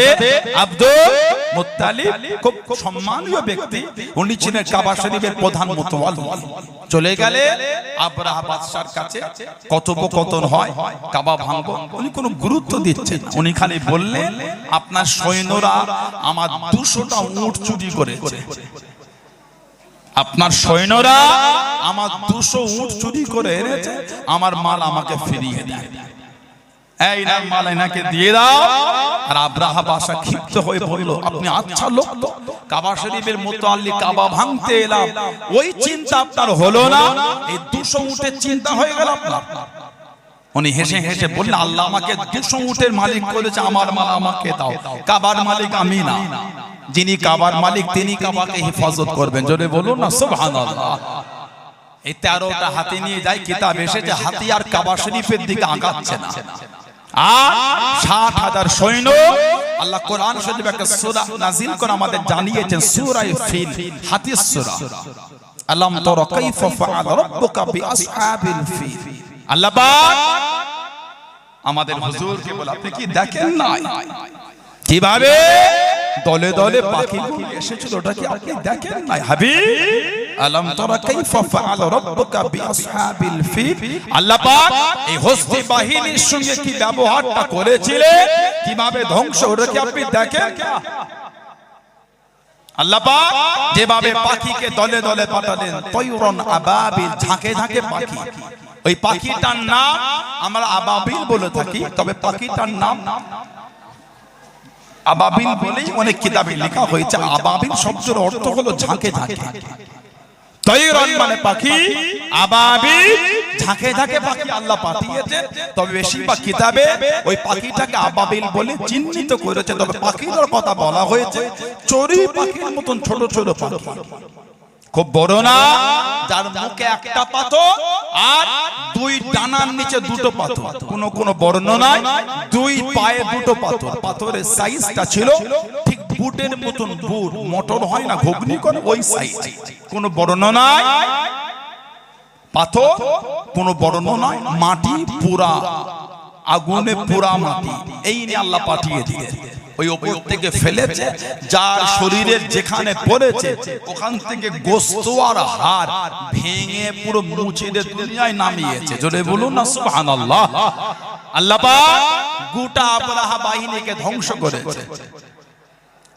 আব্দুল মুত্তালিব খুব সম্মানীয় ব্যক্তি, উনি ছিলেন কাবা শরীফের প্রধান মুতওয়াল্লি। চলে গেলে আবরাহা বাদশার কাছে কথোপকথন হয়, কাবা ভাঙবো। উনি কোনো গুরুত্ব দিচ্ছেন না, উনি খালি বললেন আপনার সৈন্যরা আমার 200টা উট চুরি করেছে, আপনার সৈন্যরা আমার 200 উট চুরি করে এনেছে, আমার মাল আমাকে ফিরিয়ে দেয়, এই না মাল এনাকে দিয়ে দাও। আর আবরাহা বাদশা ক্ষিপ্ত হয়ে বলল, আপনি আচ্ছা লোক তো, কাবা শরীফের মুতওয়াল্লি, কাবা ভাঙতে এলাম, ওই চিন্তা আপনার হলো না, এই 200 উটের চিন্তা হয়ে গেল আপনার। উনি হেসে হেসে বললেন, আল্লাহ আমাকে 200 উটের মালিক করেছে, আমার মাল আমাকে দাও, কাবার মালিক আমি না। যিনি কাবার মালিক তিনি কাবাকে হেফাজত করবেন, জোরে বলুন না সুবহানাল্লাহ। এই 13টা হাতি নিয়ে যায়, কিতাব এসেছে হাতি আর কাবা শরীফের দিকে আগাচ্ছে না, আর 70,000 সৈন্য। আল্লাহ কোরআন শরীফে একটা সূরা নাযিল করে আমাদের জানিয়েছেন, সূরা ফিল, হাতির সূরা। আলাম তারা কাইফা ফাআলা রাব্বুকা বিআসহাবিল ফিল। আল্লাহ পাক আমাদের হুজুরকে বলে, আপনি কি দেখেন না কিভাবে দলে দলে পাখিগুলো এসেছিল, ওটা কি আপনি দেখেন না হাবিব? আলাম তারা কাইফা ফাআলা রাব্বুকা বিআসহাবিল ফিল। আল্লাহ পাক এই হস্তি বাহিনীর সঙ্গে কি ব্যবহারটা করেছিলেন, কিভাবে ধ্বংস, ওটা কি আপনি দেখেন? আল্লাহ পাক যেভাবে পাখিকে দলে দলে পাঠালেন, তয়রন আবাবিল, ঝাঁকে ঝাঁকে পাখি, ওই পাখিটার নাম আমরা আবাবিল বলে থাকি, তবে পাখিটার নাম আবাবিল বলেই অনেক কিতাবে লেখা হয়েছে। আবাবিল শব্দের অর্থ হলো ঝাঁকে ঝাঁকে, তয়রন মানে পাখি, আবাবিল ঝাঁকে ঝাঁকে পাখি আল্লাহ পাঠিয়েছেন। তবে বেশিরভাগ কিতাবে ওই পাখিটাকে আবাবিল বলে চিহ্নিত করেছে, তবে পাখিটার কথা বলা হয়েছে চড়ুই পাখির মতন ছোট ছোট পাখি, খুব বড় না, যার মুখে একটা পাথর আর 2 ডানার নিচে 2টো পাথর। কোন বর্ণনায় 2 পায়ে 2টো পাথর। পাথরের সাইজটা ছিল ঠিক বুটের মতন, বুট মোটর হয় না ঘুগনি করে ওই সাইজ। কোন বর্ণনায় পাথর, কোন বর্ণনায় মাটি পুরা আগুনে পোড়া মাটি এই নিয়ে আল্লাহ পাঠিয়ে দিয়ে ওই উপর থেকে ফেলেছে, যার শরীরের যেখানে পড়েছে ওখান থেকে গোশত আর হাড় ভেঙে পুরো মুছে দিয়ে দুনিয়ায় নামিয়েছে। জোরে বলুন না সুবহানাল্লাহ। আল্লাহ পাক গোটা আবরাহা বাহিনীকে ধ্বংস করেছে।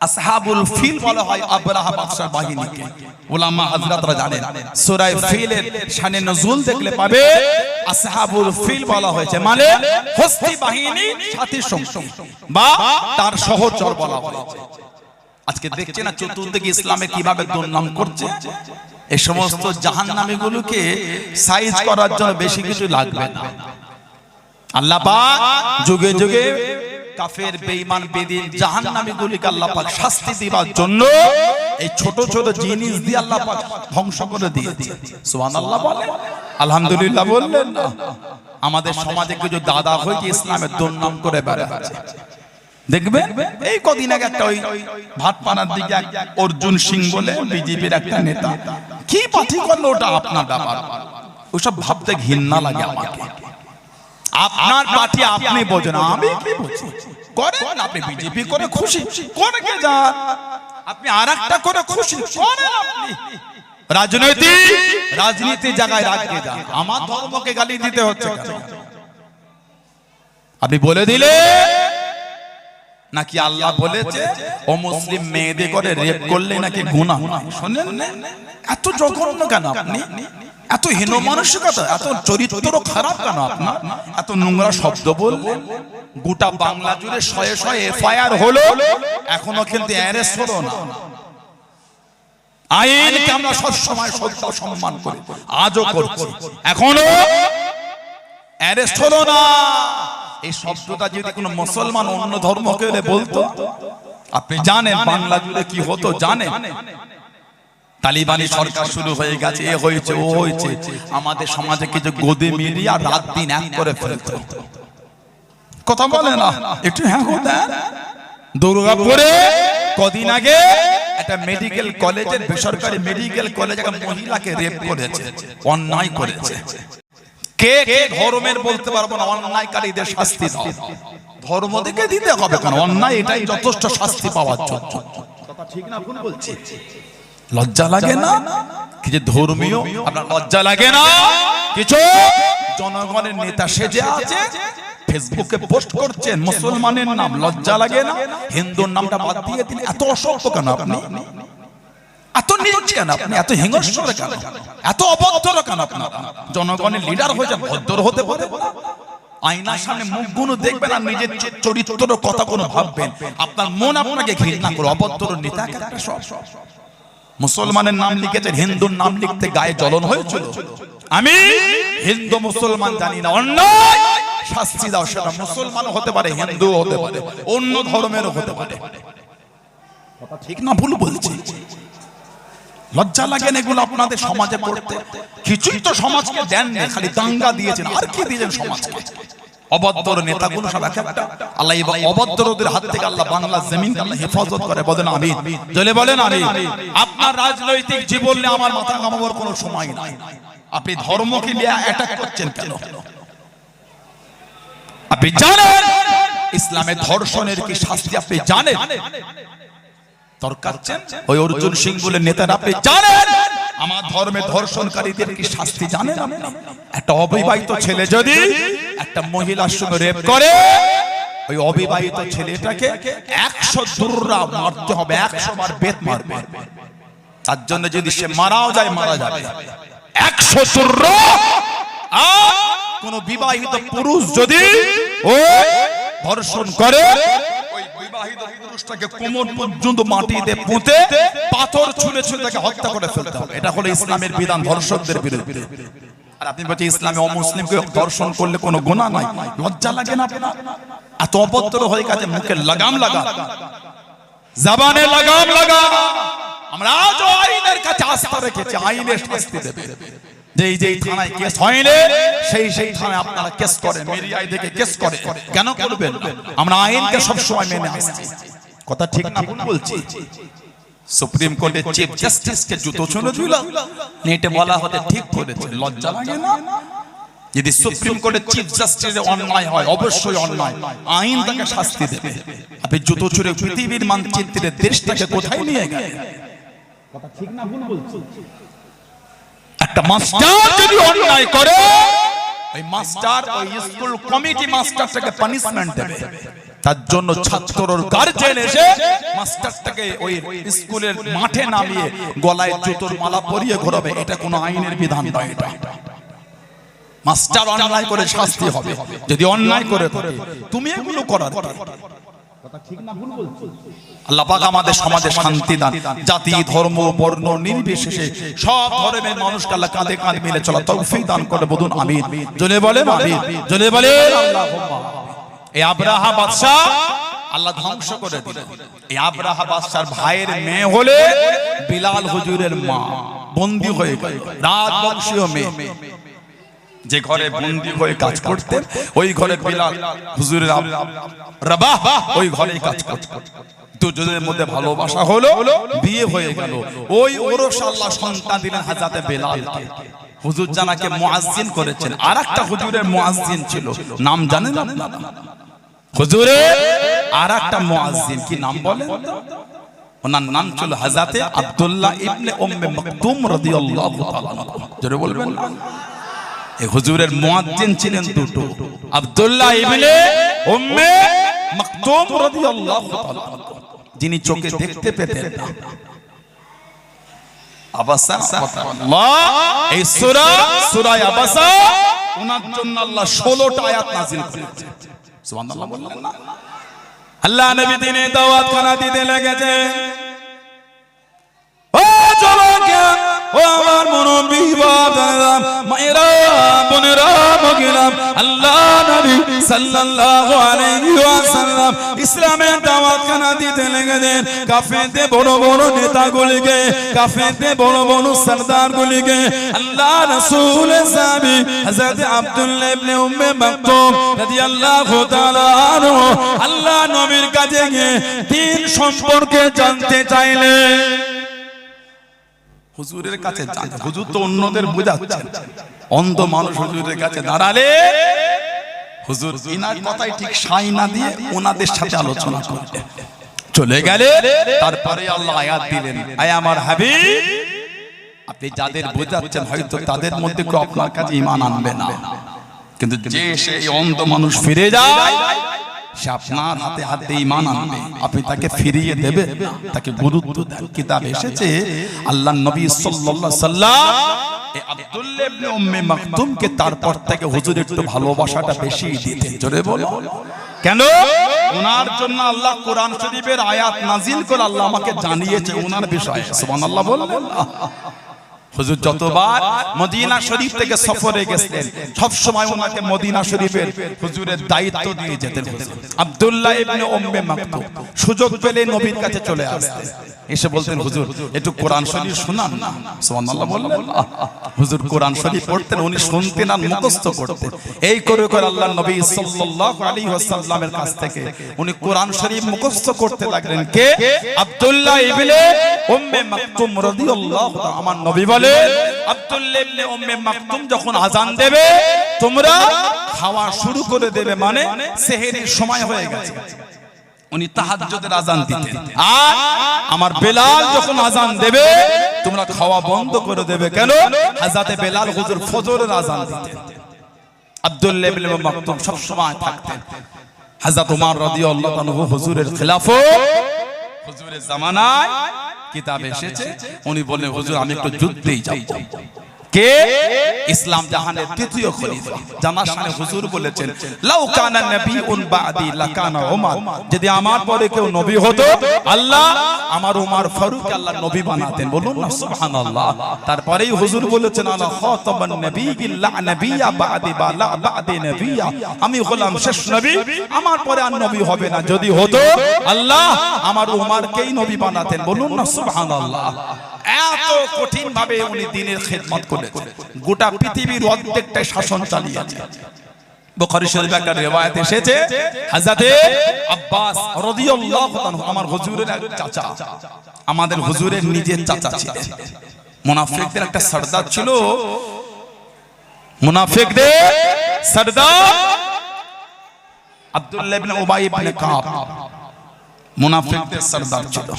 আসহাবুল ফিল বলা হয় আবরাহা বাদশার বাহিনীকে। উলামা হযরতরা জানেন সূরা ফিলের শানে নজুল দেখলে পাবে আসহাবুল ফিল বলা হয়েছে মানে হস্তি বাহিনী সাথী সঙ্গী বা তার সহচর বলা হয়েছে। আজকে দেখছেন না চতুর্দিকে ইসলামে কিভাবে দুর্নাম করছে। এই সমস্ত জাহান্নামীগুলোকে সাইজ করার জন্য বেশি কিছু লাগবে না। আল্লাহ পাক যুগে যুগে কাফের বেঈমান বেদিন জাহান্নামীগুলিকে আল্লাহ পাক শাস্তি দেওয়ার জন্য এই ছোট ছোট জিনিস দিয়ে আল্লাহ পাক ধ্বংস করে দিয়েছে। সুবহানাল্লাহ বলেন, আলহামদুলিল্লাহ বললেন না। আমাদের সমাজে কিছু দাদা হয়ে ইসলামের দুর্নাম করে বেড়াচ্ছে। দেখবে এই কদিন আগে একটা ওই ভাটপাড়ার দিকে অর্জুন সিং বলে বিজেপির একটা নেতা কি পাঠি করলো, ওটা আপনার ব্যাপার। ওসব ভাবতে ঘৃণা লাগে আমাকে। আপনার পার্টি আপনি বোঝেন, আমি কি বুঝি? করেন আপনি বিজেপি করে খুশি করে কে যান, আপনি আরেকটা করে খুশি করেন। আপনি রাজনীতি জায়গায় রাখতে যান। আমার ধর্মকে গালি দিতে হচ্ছে কেন? আপনি বলে দিলে নাকি আল্লাহ বলেছে ও মুসলিম মেয়েদের করে রেপ করলে নাকি গুনাহ। শুনেন এত জঘন্য কেন আপনি? এত হীন মানসিকতা, এত চরিত্র খারাপ কেন আপনার? এত নোংরা শব্দ বললেন। গোটা বাংলা জুড়ে শয়ে শয়ে এফআইআর হলো, এখনো কিন্তু অ্যারেস্ট হলো না। আইনকে আমরা সবসময় শ্রদ্ধা সম্মান করি, আজও করছি, এখনো অ্যারেস্ট হলো না। এই শব্দটা যদি কোনো মুসলমান অন্য ধর্মকে বলতো, আপনি জানেন বাংলা জুড়ে কি হতো জানেন? তালিবানি সরকার শুরু হয়ে গেছে, এ হয়েছে ও হয়েছে। আমাদের সমাজে কিছু গদি মিডিয়া রাত দিন এক করে ফেলতো। কথা বলে না একটু? হ্যাঁ দেন। দুর্গাপুরে কদিন আগে একটা মেডিকেল কলেজের, বেসরকারি মেডিকেল কলেজে একটা মহিলাকে রেপ করেছে, অন্যায় করেছে। কে কে ধর্মের বলতে পারবো না, অন্যায়কারীদের শাস্তি দাও। ধর্ম থেকে দিতে হবে কেন? অন্যায় এটাই যথেষ্ট শাস্তি পাওয়ার জন্য। কথা ঠিক না ভুল বলছি? লজ্জা লাগে না কিছু ধর্মীয়? আপনার লজ্জা লাগে না কিছু? জনগণের নেতা সেজে আছে, ফেসবুকে পোস্ট করছেন মুসলমানের নাম, লজ্জা লাগে না? হিন্দুর নামটা বাদ দিয়ে দিন। এত অসভ্য কেন আপনি? এত নীচ কেন আপনি? এত হিংস্র কেন? এত অভদ্র কেন আপনারা? জনগণের লিডার হয়ে যান, ভদ্র হতে পারে। আয়নার সামনে মুখগুলো দেখবেন আর নিজের চরিত্র কথা কোনো ভাববেন, আপনার মন আপনাকে ঘৃণা করে। অভদ্র নেতা একটা সব মুসলমানের নাম লিখেছেন, হিন্দুর নাম লিখতে গায়ে জ্বলন হয়েছিল। আমি হিন্দু মুসলমান জানি না, অন্যায় শাস্তি দাও। সেটা মুসলমানও হতে পারে, হিন্দু হতে পারে, অন্য ধর্মেরও হতে পারে। কথা ঠিক না ভুল বলছি? লজ্জা লাগেন এগুলো আপনাদের সমাজে করতে? কিছুই তো সমাজকে দেন না, খালি দাঙ্গা দিয়েছেন। আর কি দিয়েছেন সমাজকে? অভদ্র নেতাগুলো সব একটা। আল্লাহ অভদ্রদের হাত থেকে আল্লাহ বাংলা জমিনকে আল্লাহ হেফাজত করে। বলেন আমিন। জলে বলেন আমিন। আপনার রাজনৈতিক জীবনে আমার মাথা ঘামাবার কোনো সময় নাই। আপনি ধর্মকে নিয়ে অ্যাটাক করছেন কেন? আপনি জানেন ইসলামে ধর্ষণের কি শাস্তি? আপনি জানেন? তর্কাচ্ছেন ওই অর্জুন সিং বলে নেতারা। আপনি জানেন আমার ধর্মে ধর্ষণকারীদের কি শাস্তি জানেন? একটা অবিবাহিত ছেলে যদি একটা মহিলার সঙ্গে রেপ করে, ওই অবিবাহিত ছেলেটাকে 100 দুররা মারতে হবে, 100 বার বেত মারবে। তার জন্য যদি সে মারাও যায়, মারা যাবে 100 দুররা। আর কোন বিবাহিত পুরুষ যদি ওই ধর্ষণ করে, ওই বিবাহিত পুরুষটাকে কোমর পর্যন্ত মাটিতে পুঁতে পাথর ছুঁড়ে ছুঁড়ে তাকে হত্যা করে ফেলতে হবে। এটা হলো ইসলামের বিধান ধর্ষকদের বিরুদ্ধে। আর আপনি বলছেন ইসলামে অমুসলিমকে ধর্ষণ করলে কোনো গুনাহ নাই। লজ্জা লাগে না আপনার? এত অভদ্র হয়ে গেছে, মুখে লাগাম লাগা, জবানে লাগাম লাগা। আমরা আজ আইনের কাছে আস্থা রেখেছি, আইনের শাস্তি দেবে। যেই থানায় কেস হয়নি সেই থানায় আপনারা কেস করেন, মিডিয়ায় দেখে কেস করে। কেন করবেন? আমরা আইনকে সব সময় মেনে আসছি। কথা ঠিক না ভুল বলছি? সুপ্রিম কোর্টের চিফ জাস্টিস কে জুতো ছুঁড়ে দিল, নেটে বলা হতে ঠিক করেছে। লজ্জা লাগে না? যদি সুপ্রিম কোর্টের চিফ জাস্টিসের অন্যায় হয়, অবশ্যই অন্যায়, আইন তাকে শাস্তি দেবে। আপনি জুতো ছুঁড়ে পৃথিবীর মানচিত্রে দেশটাকে কোথায় নিয়ে গেলেন? কথা ঠিক না ভুল বলছি? একটা মাস্টার যদি অন্যায় করে, ওই মাস্টার ওই স্কুল কমিটি মাস্টারটাকে পানিশমেন্ট দেবে। তার জন্য ছাত্রর গার্জেন এসে মাস্টারটাকে ওই স্কুলের মাঠে নামিয়ে গলায় জুতোর মালা পরিয়ে ঘোরাবে। এটা কোনো আইনের বিধান নয়। এটা মাস্টার অন্যায় করে শাস্তি হবে। যদি অন্যায় করে থাকে, তুমি এগুলো করার কথা ঠিক না ভুল বলছো? আল্লাহ পাক আমাদের সমাজে শান্তি দান, জাতি ধর্ম বর্ণ নির্বিশেষে সব ধর্মের মানুষকে আল্লাহ কাঁধে কাঁধ মিলে চলা তৌফিক দান করে বলুন আমিন। জোরে বলেন আমিন, জোরে বলেন আল্লাহুম্মা। এই আব্রাহা বাদশা আল্লাহ ধ্বংস করে দিলেন। এই আব্রাহা বাদশার ভাইয়ের মেয়ে হলে বিলাল হুজুরের মা বন্দী হয়ে গেল, রাজবংশীয় মেয়ে। যে ঘরে বন্দী হয়ে কাজ করতেন ওই ঘরে বিলাল হুজুরের রাবাহ ওই ঘরে কাজ করতেন। দুজনের মধ্যে ভালোবাসা হলো, বিয়ে হয়ে গেল। ওই ওরস আল্লাহ সন্তান দিলেন হযরতে বেলালকে। হুজুর জানাকে মুয়াজ্জিন করেছেন। আরেকটা হুজুরের মুয়াজ্জিন ছিল, নাম জানেন আপনারা? হুজুরের আরেকটা মুয়াজ্জিন, কি নাম বলেন তো? ওনার নাম ছিল হযরতে আব্দুল্লাহ ইবনে উম্মে মাকতুম রাদিয়াল্লাহু তাআলা। জোরে বলবেন না? এই হুজুরের মুয়াজ্জিন ছিলেন দুটো, আব্দুল্লাহ ইবনে উম্মে মাকতুম রাদিয়াল্লাহু তাআলা, যিনি চোখে দেখতে পেতেন না। আবাসা আল্লাহ এই সূরা আবাসা ওনার জন্য আল্লাহ 16টা আয়াত নাযিল করেছেন। সুবহানাল্লাহ বললেন না? আল্লাহ নবী দিনে দাওয়াত খানা দিতে লেগেছেন। ও জওয়ানকে, ও আমার মুরব্বি বাবারা, মায়েরা বোনেরা মগিরা, আল্লাহ নবী সাল্লাল্লাহু আলাইহি ওয়াসাল্লাম ইসলামের দাওয়াত খানা দিতে লেগেছেন। কাফেরদের বড় বড় নেতাগুলিকে, কাফেরদের বড় বড় সরদারগুলিকে আল্লাহ রাসূলের সাহাবী হযরত আব্দুল্লাহ ইবনে উম্মে মাকতুম রাদিয়াল্লাহু তাআলা আনহু আল্লাহ নবীর কাছে গিয়ে দ্বীন সম্পর্কে জানতে চাইলেন। হুজুরের কাছে যান, হুজুর তো অন্যদের বোঝাচ্ছেন। অন্ধ মানুষ হুজুরের কাছে দাঁড়ালে হুজুর ইনার কথাই ঠিক সাই না দিয়ে ওনাদের সাথে আলোচনা করলেন। চলে গেলে তারপরে আল্লাহ আয়াত দিলেন, আয় আমার হাবিব, আপনি যাদের বোঝাচ্ছেন হয়তো তাদের মধ্যে কেউ আপনার কাছে ঈমান আনবে না, কিন্তু যে সেই অন্ধ মানুষ ফিরে যায় সে আপনার হাতে হাতে ঈমান আনবে, আপনি তাকে ফিরিয়ে দেবেন, তাকে গুরুত্ব দেন। কিতাব এসেছে আল্লাহর নবী সাল্লাল্লাহু আলাইহি সাল্লাম এই আব্দুল্লাহ ইবনে উম্মে মাকতুমকে তারপর থেকে হুজুর একটু ভালোবাসাটা বেশি দিতেন। জোরে বলো কেন? ওনার জন্য আল্লাহ কোরআন শরীফের আয়াত নাজিল করে আল্লাহ আমাকে জানিয়েছে ওনার বিষয়ে। সুবহানাল্লাহ বলবেন। হুজুর যতবার মদিনা শরীফ থেকে সফরে গেছেন সব সময় ওনাকে মদিনা শরীফের হুজুরের দায়িত্ব দিয়ে যেতেন। আব্দুল্লাহ ইবনে উম্মে মাকতুম সুযোগ পেলে নবীর কাছে চলে আসতেন, এসে বলতেন হুজুর একটু কোরআন শরীফ শোনান না। সুবহানাল্লাহ বললেন। হুজুর কোরআন শরীফ পড়তেন, উনি শুনতেন আর মুখস্থ করতেন। এই করে করে আল্লাহর নবী সাল্লাল্লাহু আলাইহি ওয়াসাল্লামের কাছ থেকে উনি কোরআন শরীফ মুখস্থ করতে লাগলেন। কে? আব্দুল্লাহ ইবনে উম্মে মাকতুম রাদিয়াল্লাহু তাআলা। আমার নবী বলে আব্দুল্লাহ ইবনে উম্মে মাকতুম যখন আযান দেবে তোমরা খাওয়া শুরু করে দেবে, মানে সেহরির সময় হয়ে গেছে। উনি তাহাজ্জুদের আযান দিতেন। আর আমার বেলাল যখন আযান দেবে তোমরা খাওয়া বন্ধ করে দেবে। কেন? হযরতে বেলাল হুজুর ফজরের আযান দিতেন। আব্দুল্লাহ ইবনে উম্মে মাকতুম সব সময় থাকতেন। হযরত ওমর রাদিয়াল্লাহু আনহু হুজুরের খিলাফত, হুজুরের জামানায় কিতাব এসেছে উনি বলেন হুজুর আমি একটু যুদ্ধেই যাব। কে? ইসলাম জাহানের তৃতীয় খলিফা জানার সামনে হুজুর বলেছেন লাউ কানা নবিয়ুন বাদি লাকানা উমর, যদি আমার পরে কেউ নবী হতো আল্লাহ আমার উমর ফারুক আল্লাহ নবী বানাতেন। বলুন না সুবহানাল্লাহ। তারপরেই হুজুর বলেছেন আলা খাতাবান নবিয়্যিন লা নবিয়্যা বাদি বা লা বাদি নবিয়্যা, আমি হলাম শেষ নবী, আমার পরে আর নবী হবে না, যদি হতো আল্লাহ আমার উমরকেই নবী বানাতেন। বলুন না সুবহানাল্লাহ। এত কঠিন ভাবে উনি দ্বীনের খিদমত করেছেন, গোটা পৃথিবীর অর্ধেকটা শাসন চালিয়েছেন। বুখারী শরীফে একটা riwayat এসেছে হযরতে আব্বাস রাদিয়াল্লাহু আনহু আমার হুজুরের এক চাচা, আমাদের হুজুরের নিজের চাচা ছিলেন। মুনাফিকদের একটা সরদার ছিল, মুনাফিকদের সরদার আব্দুল্লাহ ইবনে উবাই ইবনে কাব মুনাফিকদের সরদার ছিল।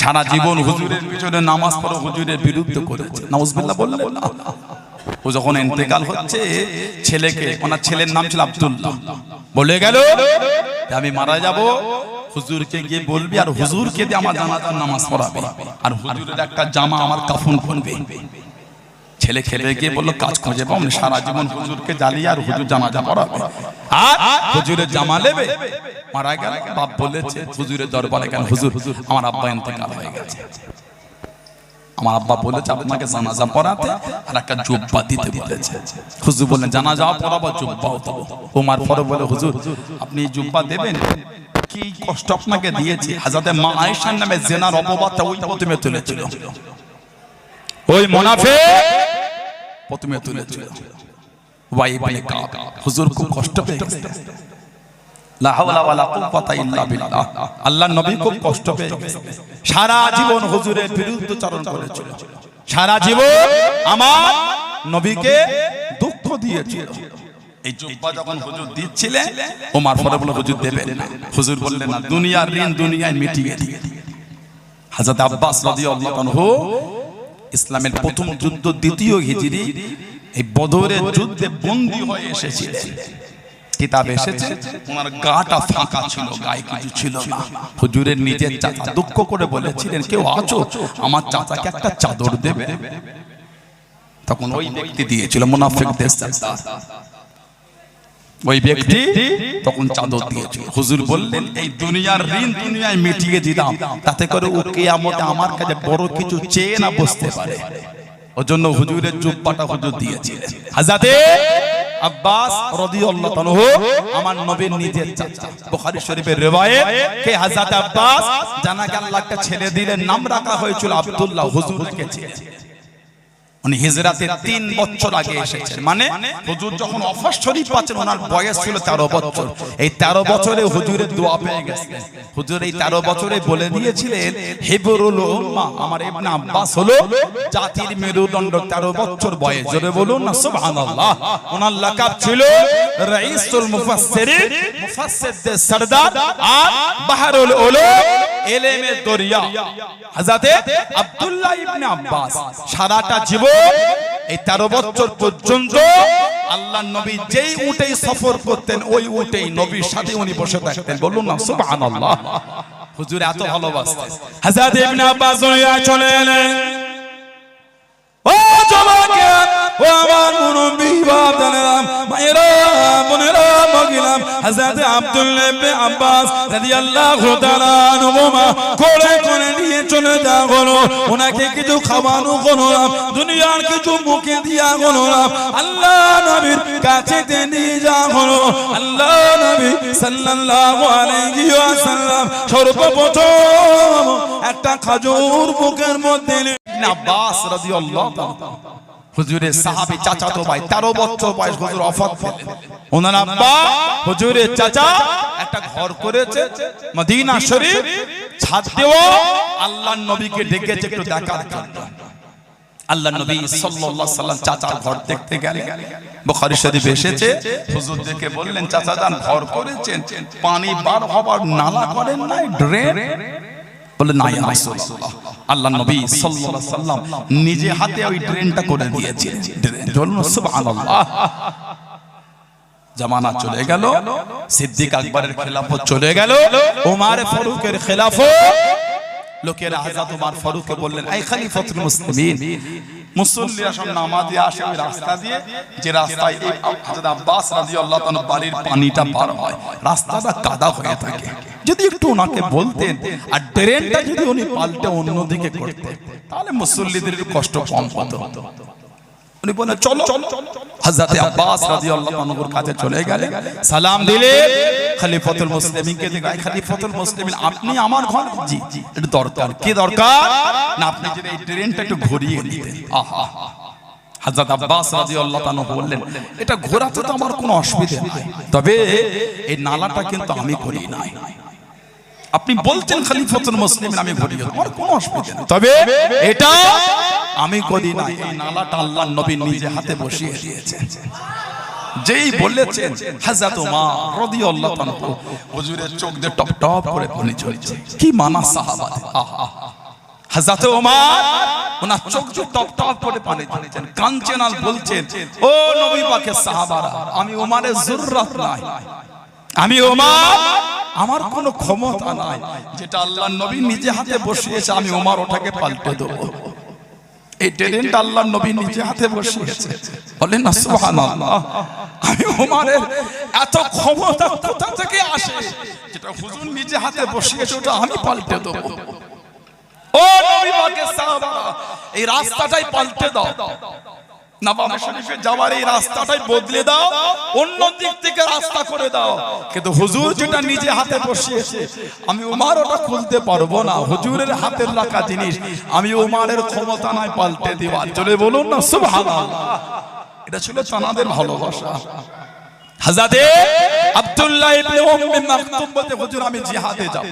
সারা জীবন হুজুরের পিছনে নামাজ পড়ে হুজুরের বিরুদ্ধে করেছে। নাউজুবিল্লাহ বললেন না। ও যখন ইন্তেকাল হচ্ছে ছেলেকে, ওনার ছেলের নাম ছিল আব্দুল্লাহ, বলে গেল আমি মারা যাব, হুজুরকে গিয়ে বলবি আর হুজুরকে দিয়ে আমার জানাজার নামাজ পড়াবে আর হুজুরের একটা জামা আমার কাফন করবে। ছেলে খেলে গিয়ে বললো কাজ খুঁজে পাও, সারা জীবন হুজুরকে জ্বালিয়ে আর হুজুর জানাজা পড়াবে আর হুজুরের জামা নেবে। মারা গেল, বাপ বলেছে হুজুরের দরবারে কেন, হুজুর আমার আব্বা ইন্তেকাল হয়ে গেছে, আমার আব্বা বলেছে আপনাকে জানাজা পড়াতে আর একটা জুব্বা দিতে বলেছে। হুজুর বললেন জানাজা পড়াবো, জুব্বাও দেবো। ওমর ফারুক বলে হুজুর আপনি জুব্বা দেবেন, কি কষ্ট আপনাকে দিয়েছি। হযরতে মা আয়েশার নামে জিনার অপবাদটা ওই প্রথমে তুলেছিল, ওই মুনাফিক প্রথমে তুলেছিল। ওয়াই ইবনে কাব হুজুর খুব কষ্ট পেয়ে গেছে, লা হাওলা ওয়ালা কুওয়াতা ইল্লা বিল্লাহ। আল্লাহর নবী খুব কষ্ট পেয়ে গেছে, সারা জীবন হুজুরের বিরুদ্ধাচরণ করেছিল, সারা জীবন আমার নবীকে দুঃখ দিয়েছিল। এই জুব্বা যখন হুজুর দিচ্ছিলেন ওমর ফারুক বলে হুজুর দেবেন না। হুজুর বললেন না, দুনিয়ার ঋণ দুনিয়ায় মিটিয়ে দিই। হযরত আব্বাস রাদিয়াল্লাহু আনহু ইসলামের প্রথম যুদ্ধ দ্বিতীয় হিজরি এই বদরের যুদ্ধে বন্দী হয়ে এসেছিলেন। কিতাব এসেছে ওনার গাটা ফাঁকা ছিল, গায়ে কিছু ছিল না। হুজুরের নিজের চাচা দুঃখ করে বলেছিলেন কেউ আছো আমার চাচাকে একটা চাদর দেবে। তখন ওই ব্যক্তি দিয়েছিল, মুনাফিকদের সরদার, ওই ব্যক্তি তখন চাদর দিয়েছিল। হুজুর বললেন এই দুনিয়ার ঋণ দুনিয়ায় মিটিয়ে দিলাম, তাতে করে ও কিয়ামতে আমার কাছে বড় কিছু চেয়ে না বসতে পারে। ওজন্য হুজুরের জুব্বাটা হুজুর দিয়েছিলেন। হযরতে আব্বাস রাদিয়াল্লাহু আনহু আমার নবীর নিজের চাচা, বুখারী শরীফের riwayat কে হযরত আব্বাস জানা গেল একটা ছেলে দিলেন, নাম রাখা হয়েছিল আব্দুল্লাহ। হুজুর রেখেছিলেন, উনি হিজরাতে 3 বছর আগে এসেছেন, মানে হুজুর যখন ওয়াফাত শরীফ পাচ্ছেন ওনার বয়স ছিল 13 বছর। এই 13 বছরে হুজুরের দোয়া পেয়ে গেছেন। হুজুর এই 13 বছরে বলে দিয়েছিলেন হিবরুল উম্মাহ, আমার ইবনে আব্বাস হলো জাতির মেরুদণ্ড। 13 বছর বয়স, জোরে বলুন না সুবহানাল্লাহ। ওনার লাকাব ছিল রাইসুল মুফাসসিরিন, মুফাসসিরদের সরদার আর বাহরুল উলুম, ইলমের দরিয়া। হযরতে আব্দুল্লাহ ইবনে আব্বাস সারাটা জীবন এই 13 বছর পর্যন্ত আল্লাহর নবী যেই উটেই সফর করতেন ওই উটেই নবীর সাথে উনি বসে থাকতেন। বলুন না সুবহানাল্লাহ। হুজুর এত ভালোবাসতেন। হযরত ইবনে আব্বাস চলে এলেন, ও জমাকে ও আমার মুরব্বি বাপদানেরা মায়েরা বোনেরা মগিলাম, হযরত আব্দুল্লাহ ইবনে আব্বাস রাদিয়াল্লাহু তাআলা আনহু কোলে কোলে নিয়ে চলে যাওয়া হলো। ওনাকে কিছু খাওয়ানো হলো না, দুনিয়ার কিছু মুখে দিয়া হলো না, আল্লাহ নবীর কাছে নিয়ে যাওয়া হলো। আল্লাহ নবী সাল্লাল্লাহু আলাইহি ওয়াসাল্লাম সর্বপ্রথম একটা খাজুর মুখের মধ্যে ইবনে আব্বাস রাদিয়াল্লাহু তাআলা হুজুরের সাহাবী চাচাতো ভাই, 13 বছর বয়স হুজুর ওয়াফাত হলেন। ওনার আব্বা হুজুরের চাচা একটা ঘর করেছে মদিনা শরীফ, ছাদ দেওয়া। আল্লাহর নবীকে ডেকেছে একটু দেখার জন্য। আল্লাহর নবী সাল্লাল্লাহু আলাইহি ওয়াসাল্লাম চাচার ঘর দেখতে গেলেন, বুখারী শরীফে এসেছে। হুজুর দেখে বললেন চাচা যান ঘর করেছেন, পানি বার হবার নালা করেন নাই, ড্রেন? বলে না ইয়া রাসূলুল্লাহ, আল্লাহর নবী সাল্লাল্লাহু আলাইহি ওয়াসাল্লাম নিজে হাতে ওই ড্রেনটা করে দিয়েছেন। বলুন সুবহানাল্লাহ। জামানা চলে গেল, সিদ্দিক আকবরের খেলাফত চলে গেল, ওমর ফারুকের খেলাফত। লোকেরা হযরত ওমর ফারুককে বললেন এই খলিফাতুল মুসলিমিন, মুসল্লিরা সব নামাজে আসে ওই রাস্তা দিয়ে, যে রাস্তায় এই হযরত আব্বাস রাদিয়াল্লাহু তাআলা বাড়ির পানিটা পার হয়, রাস্তাটা কাদা হয়ে থাকে। যদি একটু ওনাকে বলতেন আর ড্রেনটা যদি উনি পাল্টে অন্যদিকে করতেন তাহলে মুসল্লিদের কষ্ট কম হতো। উনি বলেন চলো। হযরত আব্বাস রাদিয়াল্লাহু আনহুর কাছে চলে গেলেন, সালাম দিলে খলিফাতুল মুসলিমিনকে দেখে, খলিফাতুল মুসলিমিন আপনি আমার ঘর? জি জি। এটা দরকার। কি দরকার? না আপনি যদি এই ট্রেনটা একটু ঘুরিয়ে দিতেন। আহা। হযরত আব্বাস রাদিয়াল্লাহু আনহু বললেন এটা ঘোরাতে তো আমার কোনো অসুবিধা নাই, তবে এই নালাটা কিন্তু আমি করি নাই। আপনি বলছেন খলিফাতুল মুসলিমিন আমি ভরি আমার কোনো অসুবিধা নেই, তবে এটা আমি করি না। এই নালাটা আল্লাহর নবী নিজে হাতে বসিয়ে দিয়েছেন। যেই বলেছেন হযরত ওমর রাদিয়াল্লাহু আনহু হুজুরের চোখ দিয়ে টপ টপ করে পানি ঝরছে। কি মানা সাহাবাদের, হযরত ওমর ওনার চোখ দিয়ে টপ টপ করে পানি ঝরছেন, কাঁদছেন আর বলছেন, ও নবী পাকের সাহাবারা, আমি ওমরের জুররাত নাই, আমি ওমর আমার কোনো ক্ষমতা নাই, যেটা আল্লাহর নবী নিজে হাতে বসিয়েছে আমি ওমর ওটাকে পাল্টে দেব। এই ট্রেনটা আল্লাহর নবী নিজে হাতে বসিয়েছে, বলেন না সুবহানাল্লাহ। আমি ওমরের এত ক্ষমতা কোথা থেকে আসে, যেটা হুজুর নিজে হাতে বসিয়েছে ওটা আমি পাল্টে দেব। ও নবী পাকের সাহাবারা, এই রাস্তাটাই পাল্টে দাও, নবাব শরীফে যাওয়ার এই রাস্তাটাই বদলে দাও, অন্য দিক থেকে রাস্তা করে দাও। কিন্তু হুজুর যেটা নিজে হাতে বসিয়েছে আমি ওমর ওটা খুলতে পারবো না, হুজুরের হাতের রাখা জিনিস আমি ওমরের ক্ষমতা নাই পাল্টে দেওয়ার। চলে বলুন না সুবহানাল্লাহ। এটা ছিল তানাদের ভালোবাসা। হযরত আব্দুল্লাহ ইবনে উম্মে মাকতুম বলতে, হুজুর আমি জিহাদে যাব।